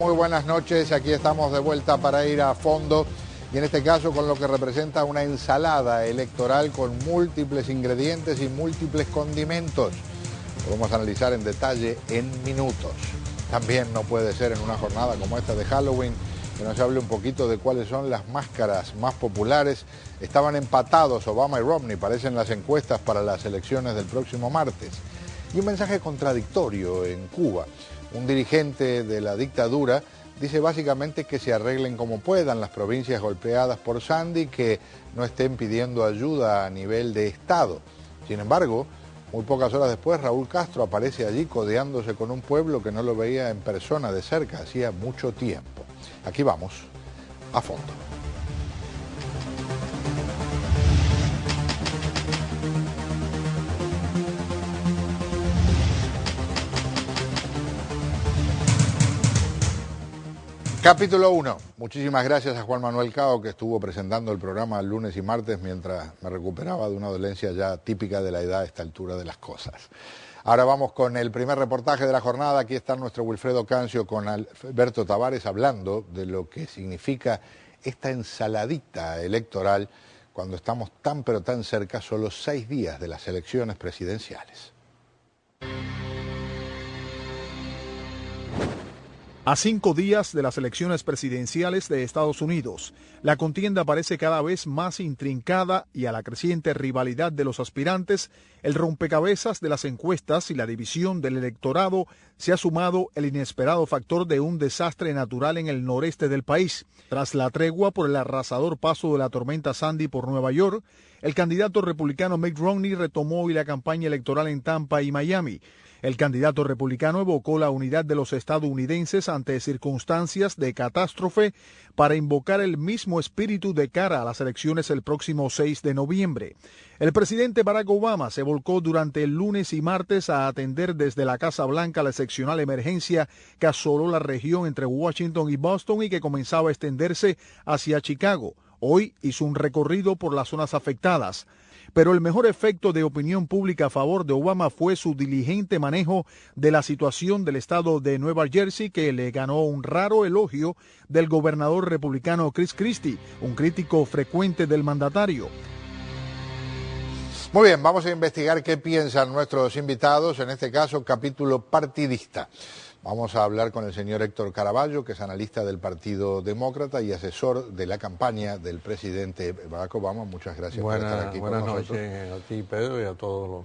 Muy buenas noches, aquí estamos de vuelta para ir a fondo y en este caso con lo que representa una ensalada electoral con múltiples ingredientes y múltiples condimentos. Lo vamos a analizar en detalle en minutos. También no puede ser en una jornada como esta de Halloween que nos hable un poquito de cuáles son las máscaras más populares. Estaban empatados Obama y Romney, parecen las encuestas para las elecciones del próximo martes. Y un mensaje contradictorio en Cuba. Un dirigente de la dictadura dice básicamente que se arreglen como puedan las provincias golpeadas por Sandy, que no estén pidiendo ayuda a nivel de Estado. Sin embargo, muy pocas horas después, Raúl Castro aparece allí codeándose con un pueblo que no lo veía en persona de cerca hacía mucho tiempo. Aquí vamos, a fondo. Capítulo 1. Muchísimas gracias a Juan Manuel Cao, que estuvo presentando el programa lunes y martes mientras me recuperaba de una dolencia ya típica de la edad a esta altura de las cosas. Ahora vamos con el primer reportaje de la jornada. Aquí está nuestro Wilfredo Cancio con Alberto Tavares hablando de lo que significa esta ensaladita electoral cuando estamos tan pero tan cerca, solo 6 días de las elecciones presidenciales. A 5 días de las elecciones presidenciales de Estados Unidos, la contienda parece cada vez más intrincada y a la creciente rivalidad de los aspirantes, el rompecabezas de las encuestas y la división del electorado se ha sumado el inesperado factor de un desastre natural en el noreste del país. Tras la tregua por el arrasador paso de la tormenta Sandy por Nueva York, el candidato republicano Mitt Romney retomó hoy la campaña electoral en Tampa y Miami. El candidato republicano evocó la unidad de los estadounidenses ante circunstancias de catástrofe para invocar el mismo espíritu de cara a las elecciones el próximo 6 de noviembre. El presidente Barack Obama se volcó durante el lunes y martes a atender desde la Casa Blanca la excepcional emergencia que asoló la región entre Washington y Boston y que comenzaba a extenderse hacia Chicago. Hoy hizo un recorrido por las zonas afectadas. Pero el mejor efecto de opinión pública a favor de Obama fue su diligente manejo de la situación del estado de Nueva Jersey, que le ganó un raro elogio del gobernador republicano Chris Christie, un crítico frecuente del mandatario. Muy bien, vamos a investigar qué piensan nuestros invitados, en este caso capítulo partidista. Vamos a hablar con el señor Héctor Caraballo, que es analista del Partido Demócrata y asesor de la campaña del presidente Barack Obama. Muchas gracias por estar aquí con nosotros. Buenas noches a ti, Pedro, y a todos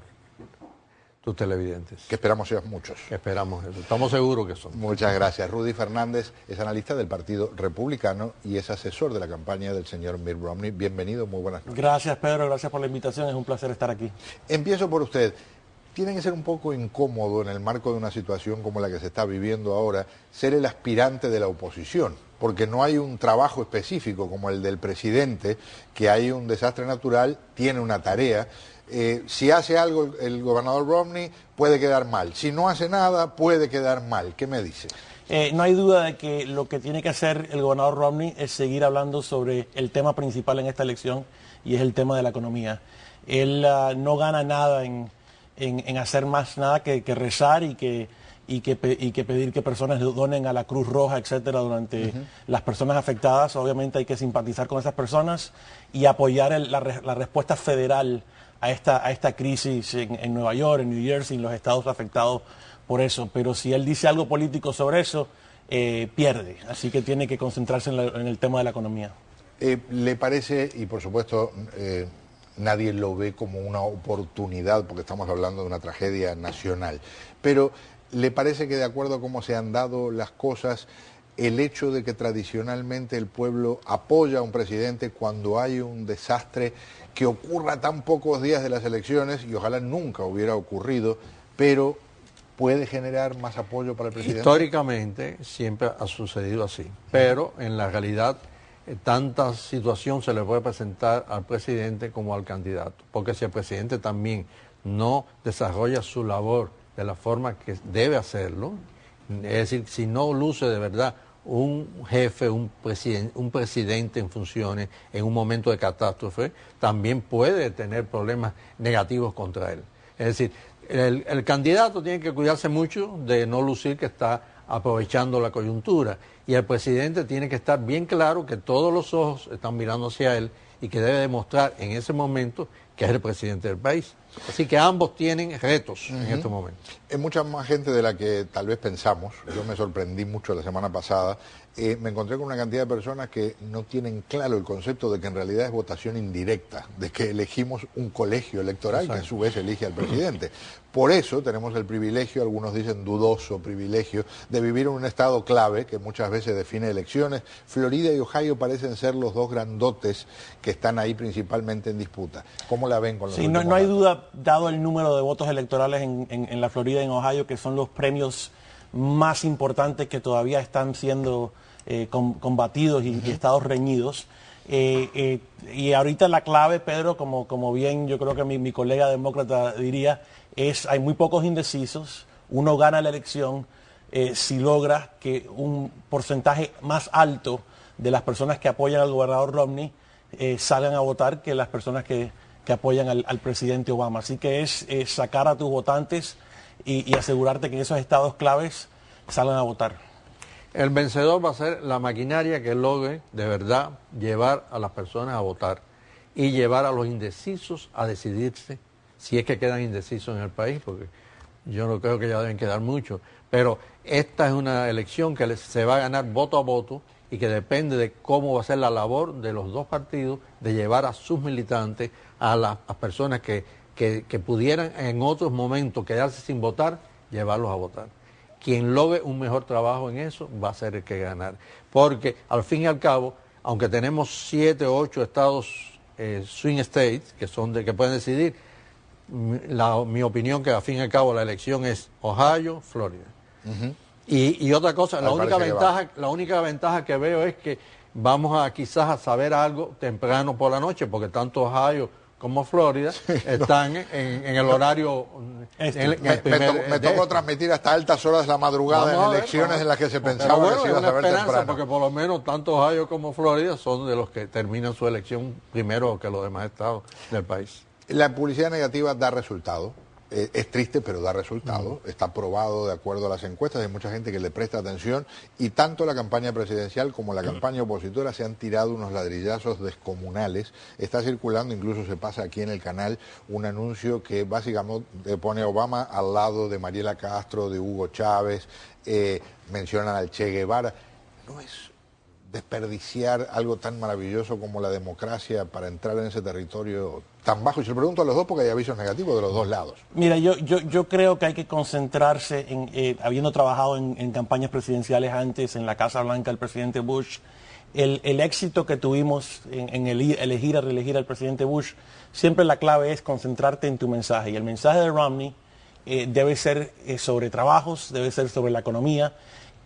tus televidentes. Que esperamos sean muchos. Que esperamos eso. Estamos seguros que son. Muchas gracias. Rudy Fernández es analista del Partido Republicano y es asesor de la campaña del señor Mitt Romney. Bienvenido, muy buenas noches. Gracias, Pedro, gracias por la invitación, es un placer estar aquí. Empiezo por usted. Tiene que ser un poco incómodo en el marco de una situación como la que se está viviendo ahora, ser el aspirante de la oposición, porque no hay un trabajo específico como el del presidente, que hay un desastre natural, tiene una tarea. Si hace algo el gobernador Romney, puede quedar mal. Si no hace nada, puede quedar mal. ¿Qué me dice? No hay duda de que lo que tiene que hacer el gobernador Romney es seguir hablando sobre el tema principal en esta elección, y es el tema de la economía. Él no gana nada en hacer más nada que rezar y que pedir que personas donen a la Cruz Roja, etcétera, durante las personas afectadas. Obviamente hay que simpatizar con esas personas y apoyar la respuesta federal a esta crisis en Nueva York, en New Jersey, en los estados afectados por eso. Pero si él dice algo político sobre eso, pierde. Así que tiene que concentrarse en el tema de la economía. ¿Le parece, y por supuesto nadie lo ve como una oportunidad porque estamos hablando de una tragedia nacional, pero ¿le parece que de acuerdo a cómo se han dado las cosas, el hecho de que tradicionalmente el pueblo apoya a un presidente cuando hay un desastre que ocurra tan pocos días de las elecciones, y ojalá nunca hubiera ocurrido, pero puede generar más apoyo para el presidente? Históricamente siempre ha sucedido así, pero en la realidad tanta situación se le puede presentar al presidente como al candidato, porque si el presidente también no desarrolla su labor de la forma que debe hacerlo, es decir, si no luce de verdad un jefe, un presidente en funciones en un momento de catástrofe, también puede tener problemas negativos contra él. Es decir, el candidato tiene que cuidarse mucho de no lucir que está aprovechando la coyuntura. Y el presidente tiene que estar bien claro que todos los ojos están mirando hacia él y que debe demostrar en ese momento que es el presidente del país. Así que ambos tienen retos en este momento. Hay mucha más gente de la que tal vez pensamos. Yo me sorprendí mucho la semana pasada. Me encontré con una cantidad de personas que no tienen claro el concepto de que en realidad es votación indirecta, de que elegimos un colegio electoral que a su vez elige al presidente. Por eso tenemos el privilegio, algunos dicen dudoso privilegio, de vivir en un estado clave que muchas veces define elecciones. Florida y Ohio parecen ser los dos grandotes que están ahí principalmente en disputa. ¿Cómo la ven con los últimos no hay datos? duda, dado el número de votos electorales en la Florida y en Ohio, que son los premios más importantes que todavía están siendo combatidos y estados reñidos. Y ahorita la clave, Pedro, como bien yo creo que mi colega demócrata diría, hay muy pocos indecisos. Uno gana la elección si logra que un porcentaje más alto de las personas que apoyan al gobernador Romney salgan a votar que las personas que apoyan al presidente Obama. Así que es sacar a tus votantes y asegurarte que en esos estados claves salgan a votar. El vencedor va a ser la maquinaria que logre de verdad llevar a las personas a votar y llevar a los indecisos a decidirse, si es que quedan indecisos en el país, porque yo no creo que ya deben quedar muchos. Pero esta es una elección que se va a ganar voto a voto y que depende de cómo va a ser la labor de los dos partidos de llevar a sus militantes, a las personas que pudieran en otros momentos quedarse sin votar, llevarlos a votar. Quien logre un mejor trabajo en eso va a ser el que ganar. Porque al fin y al cabo, aunque tenemos 7 o 8 estados swing states que pueden decidir, mi opinión que al fin y al cabo la elección es Ohio, Florida. Y otra cosa, la única ventaja que veo es que vamos a quizás a saber algo temprano por la noche, porque tanto Ohio como Florida están en el horario. Me tocó transmitir hasta altas horas de la madrugada en elecciones en las que se pensaba que se iba a saber temprano. Porque por lo menos tanto Ohio como Florida son de los que terminan su elección primero que los demás estados del país. La publicidad negativa da resultado. Es triste, pero da resultado. Está probado de acuerdo a las encuestas. Hay mucha gente que le presta atención y tanto la campaña presidencial como la campaña opositora se han tirado unos ladrillazos descomunales. Está circulando, incluso se pasa aquí en el canal, un anuncio que básicamente pone a Obama al lado de Mariela Castro, de Hugo Chávez, mencionan al Che Guevara. No es desperdiciar algo tan maravilloso como la democracia para entrar en ese territorio tan bajo. Y se lo pregunto a los dos porque hay avisos negativos de los dos lados. Mira, yo creo que hay que concentrarse en, habiendo trabajado en campañas presidenciales antes, en la Casa Blanca del presidente Bush, el éxito que tuvimos en elegir a reelegir al presidente Bush, siempre la clave es concentrarte en tu mensaje. Y el mensaje de Romney debe ser sobre trabajos, debe ser sobre la economía.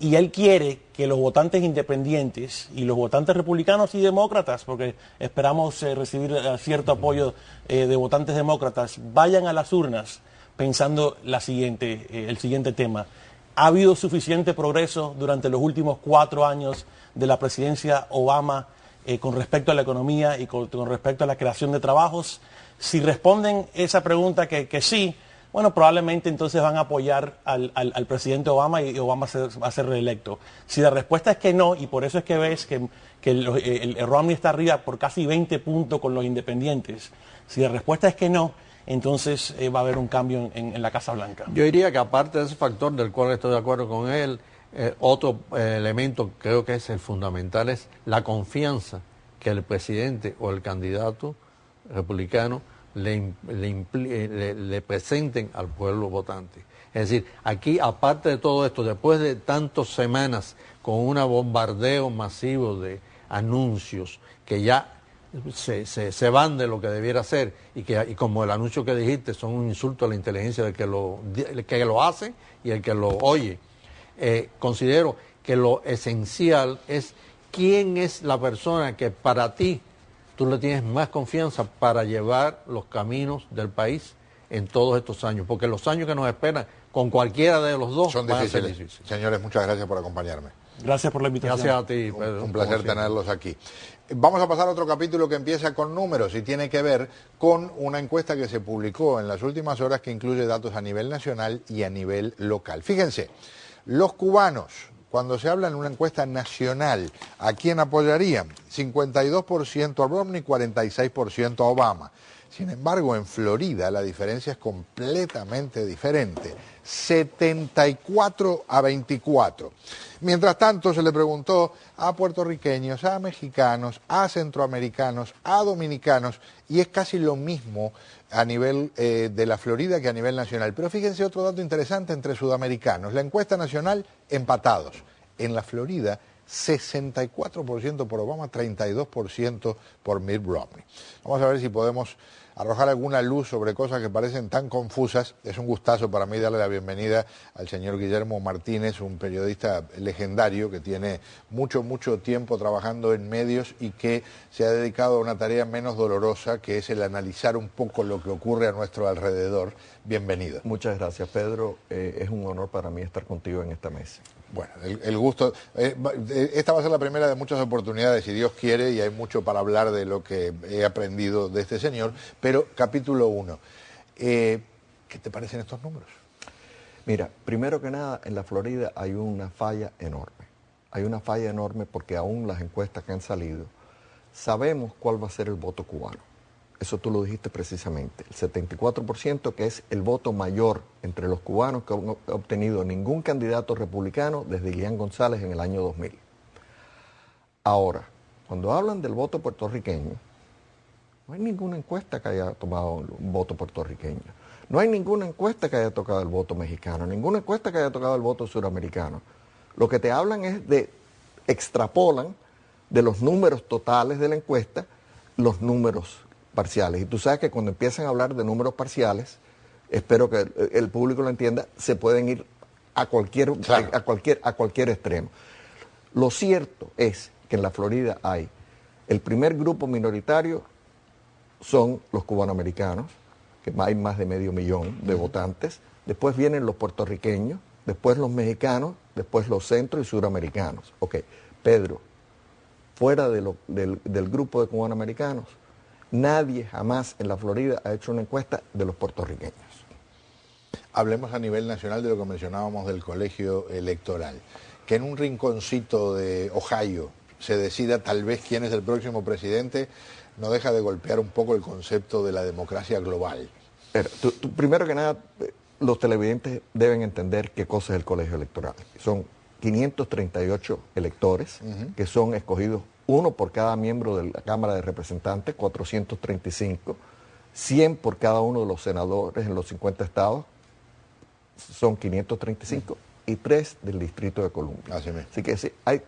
Y él quiere que los votantes independientes y los votantes republicanos y demócratas, porque esperamos recibir cierto apoyo de votantes demócratas, vayan a las urnas pensando el siguiente tema. ¿Ha habido suficiente progreso durante los últimos 4 años de la presidencia Obama con respecto a la economía y con respecto a la creación de trabajos? Si responden esa pregunta que sí, bueno, probablemente entonces van a apoyar al presidente Obama y Obama va a ser reelecto. Si la respuesta es que no, y por eso es que ves que el Romney está arriba por casi 20 puntos con los independientes, si la respuesta es que no, entonces va a haber un cambio en la Casa Blanca. Yo diría que aparte de ese factor del cual estoy de acuerdo con él, otro elemento creo que es el fundamental, es la confianza que el presidente o el candidato republicano le presenten al pueblo votante. Es decir, aquí aparte de todo esto, después de tantas semanas con un bombardeo masivo de anuncios que ya se van de lo que debiera ser y como el anuncio que dijiste son un insulto a la inteligencia del que lo hace y el que lo oye, considero que lo esencial es quién es la persona que para ti tú le tienes más confianza para llevar los caminos del país en todos estos años, porque los años que nos esperan con cualquiera de los dos son difíciles. Señores, muchas gracias por acompañarme. Gracias por la invitación. Gracias a ti, Pedro. Un placer tenerlos aquí. Vamos a pasar a otro capítulo que empieza con números y tiene que ver con una encuesta que se publicó en las últimas horas que incluye datos a nivel nacional y a nivel local. Fíjense, Los cubanos, cuando se habla en una encuesta nacional, ¿a quién apoyarían? 52% a Romney, 46% a Obama. Sin embargo, en Florida la diferencia es completamente diferente, 74 a 24. Mientras tanto, se le preguntó a puertorriqueños, a mexicanos, a centroamericanos, a dominicanos, y es casi lo mismo a nivel de la Florida que a nivel nacional. Pero fíjense otro dato interesante entre sudamericanos. La encuesta nacional, empatados. En la Florida, 64% por Obama, 32% por Mitt Romney. Vamos a ver si podemos arrojar alguna luz sobre cosas que parecen tan confusas. Es un gustazo para mí darle la bienvenida al señor Guillermo Martínez, un periodista legendario que tiene mucho tiempo trabajando en medios y que se ha dedicado a una tarea menos dolorosa, que es el analizar un poco lo que ocurre a nuestro alrededor. Bienvenido. Muchas gracias, Pedro. Es un honor para mí estar contigo en esta mesa. Bueno, el gusto, esta va a ser la primera de muchas oportunidades, si Dios quiere, y hay mucho para hablar de lo que he aprendido de este señor, pero capítulo 1, ¿qué te parecen estos números? Mira, primero que nada, en la Florida hay una falla enorme. Hay una falla enorme porque aún las encuestas que han salido, sabemos cuál va a ser el voto cubano. Eso tú lo dijiste precisamente, el 74%, que es el voto mayor entre los cubanos que han obtenido ningún candidato republicano desde Ilián González en el año 2000. Ahora, cuando hablan del voto puertorriqueño, no hay ninguna encuesta que haya tomado un voto puertorriqueño. No hay ninguna encuesta que haya tocado el voto mexicano, ninguna encuesta que haya tocado el voto suramericano. Lo que te hablan es extrapolan de los números totales de la encuesta los números parciales. Y tú sabes que cuando empiezan a hablar de números parciales, espero que el público lo entienda, se pueden ir a cualquier extremo. Lo cierto es que en la Florida hay el primer grupo minoritario son los cubanoamericanos, que hay más de 500,000 de votantes, después vienen los puertorriqueños, después los mexicanos, después los centro y suramericanos. Ok, Pedro, fuera del grupo de cubanoamericanos, nadie jamás en la Florida ha hecho una encuesta de los puertorriqueños. Hablemos a nivel nacional de lo que mencionábamos del colegio electoral. Que en un rinconcito de Ohio se decida tal vez quién es el próximo presidente, no deja de golpear un poco el concepto de la democracia global. Pero, primero que nada, los televidentes deben entender qué cosa es el colegio electoral. Son 538 electores que son escogidos, uno por cada miembro de la Cámara de Representantes, 435, 100 por cada uno de los senadores en los 50 estados, son 535, y 3 del Distrito de Columbia. Así que sí, hay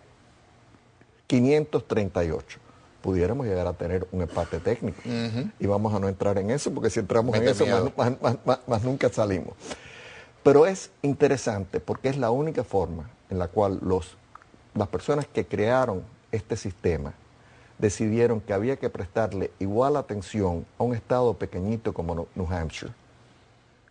538. Pudiéramos llegar a tener un empate técnico. Y vamos a no entrar en eso, porque si entramos en eso, más nunca salimos. Pero es interesante porque es la única forma en la cual las personas que crearon este sistema decidieron que había que prestarle igual atención a un estado pequeñito como New Hampshire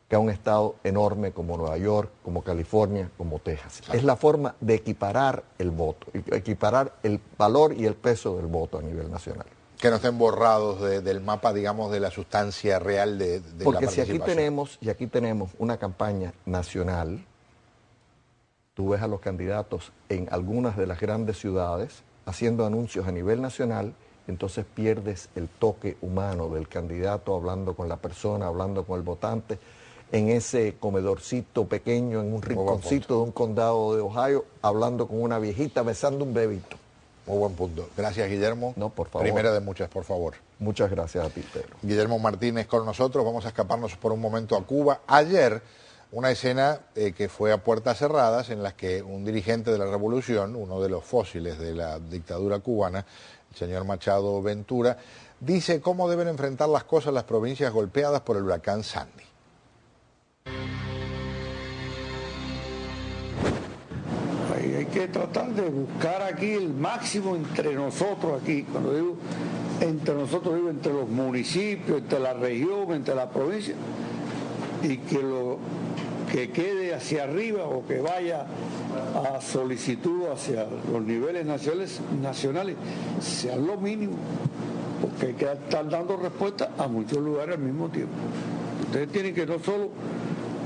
que a un estado enorme como Nueva York, como California, como Texas. Claro. Es la forma de equiparar el voto, equiparar el valor y el peso del voto a nivel nacional. Que no estén borrados del mapa, digamos, de la sustancia real de porque la participación. Si aquí tenemos una campaña nacional, tú ves a los candidatos en algunas de las grandes ciudades haciendo anuncios a nivel nacional, entonces pierdes el toque humano del candidato hablando con la persona, hablando con el votante, en ese comedorcito pequeño, en un rinconcito de un condado de Ohio, hablando con una viejita, besando un bebito. Muy buen punto. Gracias, Guillermo. No, por favor. Primera de muchas, por favor. Muchas gracias a ti, Pedro. Guillermo Martínez con nosotros. Vamos a escaparnos por un momento a Cuba. Ayer, una escena que fue a puertas cerradas, en la que un dirigente de la revolución, uno de los fósiles de la dictadura cubana, el señor Machado Ventura, dice cómo deben enfrentar las cosas las provincias golpeadas por el huracán Sandy. Hay que tratar de buscar aquí el máximo entre nosotros aquí. Cuando digo entre nosotros, digo entre los municipios, entre la región, entre la provincia, y que lo que quede hacia arriba o que vaya a solicitud hacia los niveles nacionales sean lo mínimo, porque hay que estar dando respuesta a muchos lugares al mismo tiempo. Ustedes tienen que no solo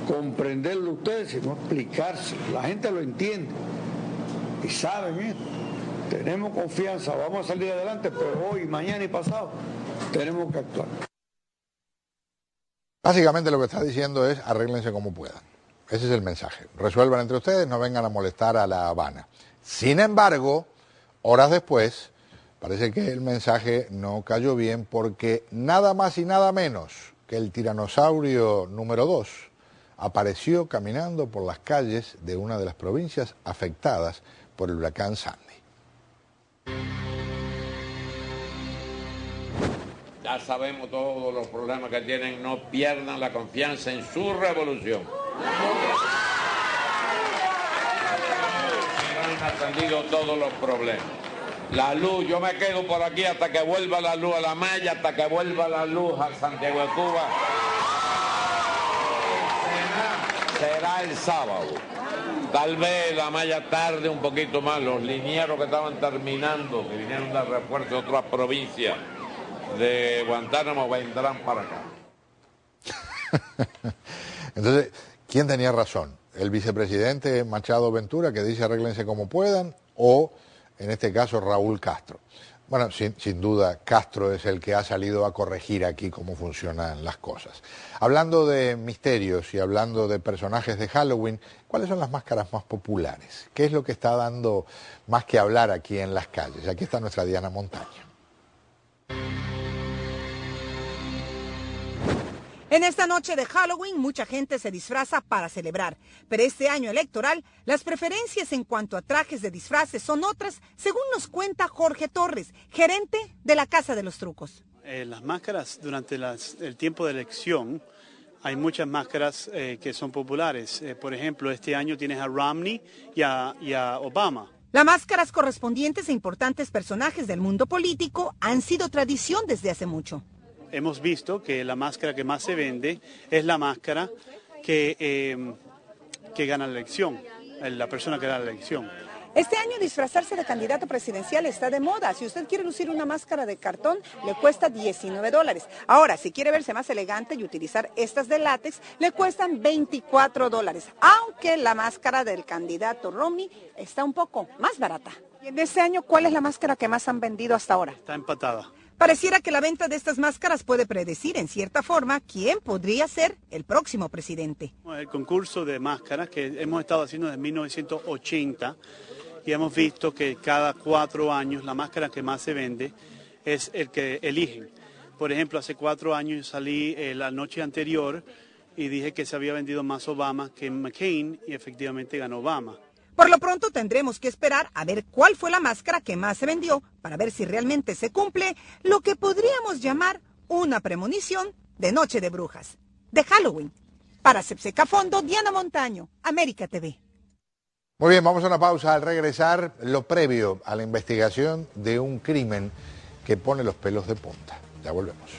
comprenderlo ustedes, sino explicarse. La gente lo entiende y saben esto. Tenemos confianza, vamos a salir adelante, pero hoy, mañana y pasado tenemos que actuar. Básicamente lo que está diciendo es arréglense como puedan. Ese es el mensaje. Resuelvan entre ustedes, no vengan a molestar a La Habana. Sin embargo, horas después, parece que el mensaje no cayó bien porque nada más y nada menos que el tiranosaurio número 2 apareció caminando por las calles de una de las provincias afectadas por el huracán Sandy. Ya sabemos todos los problemas que tienen, no pierdan la confianza en su revolución. Han atendido todos los problemas. La luz, yo me quedo por aquí hasta que vuelva la luz a La Maya, hasta que vuelva la luz a Santiago de Cuba. Será el sábado. Tal vez La Maya tarde un poquito más. Los linieros que estaban terminando, que vinieron de refuerzo de otras provincias de Guantánamo, vendrán para acá. Entonces, ¿quién tenía razón? ¿El vicepresidente Machado Ventura, que dice arréglense como puedan, o en este caso Raúl Castro? Bueno, sin duda Castro es el que ha salido a corregir aquí cómo funcionan las cosas. Hablando de misterios y hablando de personajes de Halloween, ¿cuáles son las máscaras más populares? ¿Qué es lo que está dando más que hablar aquí en las calles? Aquí está nuestra Diana Montaño. En esta noche de Halloween, mucha gente se disfraza para celebrar, pero este año electoral, las preferencias en cuanto a trajes de disfraces son otras, según nos cuenta Jorge Torres, gerente de la Casa de los Trucos. Las máscaras durante el tiempo de elección, hay muchas máscaras que son populares. Por ejemplo, este año tienes a Romney y a Obama. Las máscaras correspondientes a importantes personajes del mundo político han sido tradición desde hace mucho. Hemos visto que la máscara que más se vende es la máscara que gana la elección, la persona que gana la elección. Este año disfrazarse de candidato presidencial está de moda. Si usted quiere lucir una máscara de cartón, le cuesta $19. Ahora, si quiere verse más elegante y utilizar estas de látex, le cuestan $24. Aunque la máscara del candidato Romney está un poco más barata. Y en este año, ¿cuál es la máscara que más han vendido hasta ahora? Está empatada. Pareciera que la venta de estas máscaras puede predecir en cierta forma quién podría ser el próximo presidente. El concurso de máscaras que hemos estado haciendo desde 1980 y hemos visto que cada 4 años la máscara que más se vende es el que eligen. Por ejemplo, hace 4 años salí la noche anterior y dije que se había vendido más Obama que McCain y efectivamente ganó Obama. Por lo pronto tendremos que esperar a ver cuál fue la máscara que más se vendió para ver si realmente se cumple lo que podríamos llamar una premonición de Noche de Brujas, de Halloween. Para Sepseca Fondo, Diana Montaño, América TV. Muy bien, vamos a una pausa. Al regresar, lo previo a la investigación de un crimen que pone los pelos de punta. Ya volvemos.